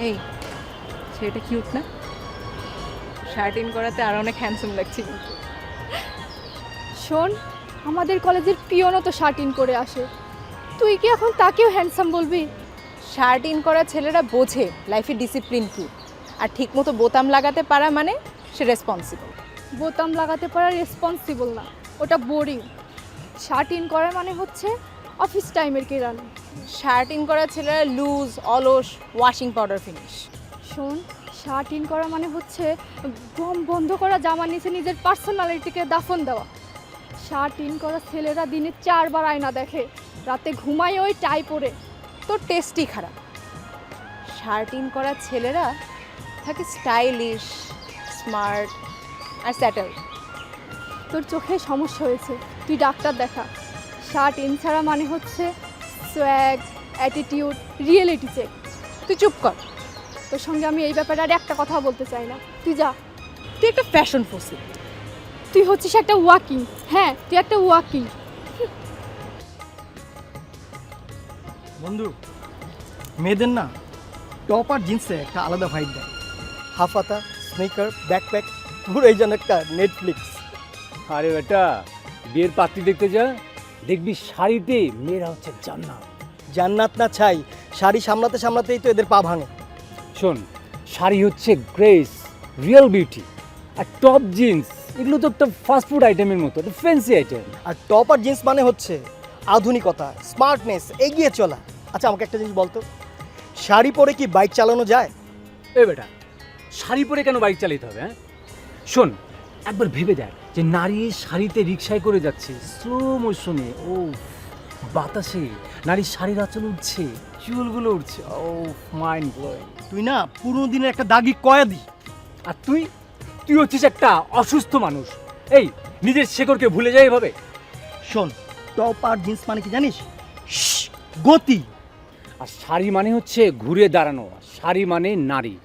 এই ছেলেটা কিউট না? শার্ট ইন করাতে আর অনেক হ্যান্ডসাম লাগছে কিন্তু। শোন, আমাদের কলেজের পিয়নও তো শার্ট ইন করে আসে, তুই কি এখন তাকেও হ্যান্ডসাম বলবি? শার্ট ইন করা ছেলেরা বোঝে লাইফে ডিসিপ্লিন কি, আর ঠিকমতো বোতাম লাগাতে পারা মানে সে রেসপন্সিবল। বোতাম লাগাতে পারা রেসপন্সিবল না, ওটা বোরিং। শার্ট ইন করা মানে হচ্ছে অফিস টাইমের কেরানি। শার্ট ইন করা ছেলেরা লুজ, অলস, ওয়াশিং পাউডার ফিনিশ। শোন, শার্ট ইন করা মানে হচ্ছে দম বন্ধ করা জামার নিচে নিজের পার্সোনালিটিকে দাফন দেওয়া। শার্ট ইন করা ছেলেরা দিনে 4 বার আয়না দেখে, রাতে ঘুমায় ওই টাই পরে। তোর টেস্টই খারাপ। শার্ট ইন করা ছেলেরা থাকে স্টাইলিশ, স্মার্ট আর স্যাটেল। তোর চোখে সমস্যা হয়েছে, তুই ডাক্তার দেখা। শার্ট ইন ছাড়া মানে হচ্ছে সোয়াগ, অ্যাটিটিউড, রিয়েলিটি চেক। তুই চুপ কর। তোর সঙ্গে আমি এই ব্যাপারে আর একটা কথা বলতে চাই না, তুই যা। তুই একটা ফ্যাশন ফসিল। তুই হচ্ছিস একটা ওয়াকিং, হ্যাঁ তুই একটা ওয়াকিং। বন্ধু, মেয়েদের না টপ আর জিন্সে একটা আলাদা ভাইব দেয়। হাফাতা, স্নিকার, ব্যাকপ্যাক, পুরো এই যেন একটা নেটফ্লিক্স। আরে বেটা, বিয়ের পাত্রী দেখতে যা, দেখবি শাড়িতে মেয়েরা হচ্ছে জান্নাত। জান্নাত না ছাই, শাড়ি সামলাতে সামলাতেই তো এদের পা ভাঙে। শোন, শাড়ি হচ্ছে গ্রেস, রিয়েল বিউটি, আর টপ জিন্স এগুলো তো একটা ফাস্টফুড আইটেমের মতো, একটা ফ্যান্সি আইটেম। আর টপ আর জিন্স মানে হচ্ছে আধুনিকতা, স্মার্টনেস, এগিয়ে চলা। আচ্ছা আমাকে একটা জিনিস বলতো, শাড়ি পরে কি বাইক চালানো যায়? এ বেটা, শাড়ি পরে কেন বাইক চালাতে হবে? হ্যাঁ শোন, একবার ভেবে দেখ যে নারী শাড়িতে রিক্সায় করে যাচ্ছে স্লো মোশনে, ও বাতাসে নারীর শাড়ির আঁচল উঠছে, চুলগুলো উঠছে, ও মাইন্ড ব্লোয়িং। তুই না পুরোনো দিনের একটা দাগি কয়াদি। আর তুই তুই হচ্ছিস একটা অসুস্থ মানুষ। এই নিজের শেকড়কে ভুলে যায় এভাবে? শোন, টপ আর জিন্স মানে কি জানিস? গতি। আর শাড়ি মানে হচ্ছে ঘুরে দাঁড়ানো, শাড়ি মানে নারী।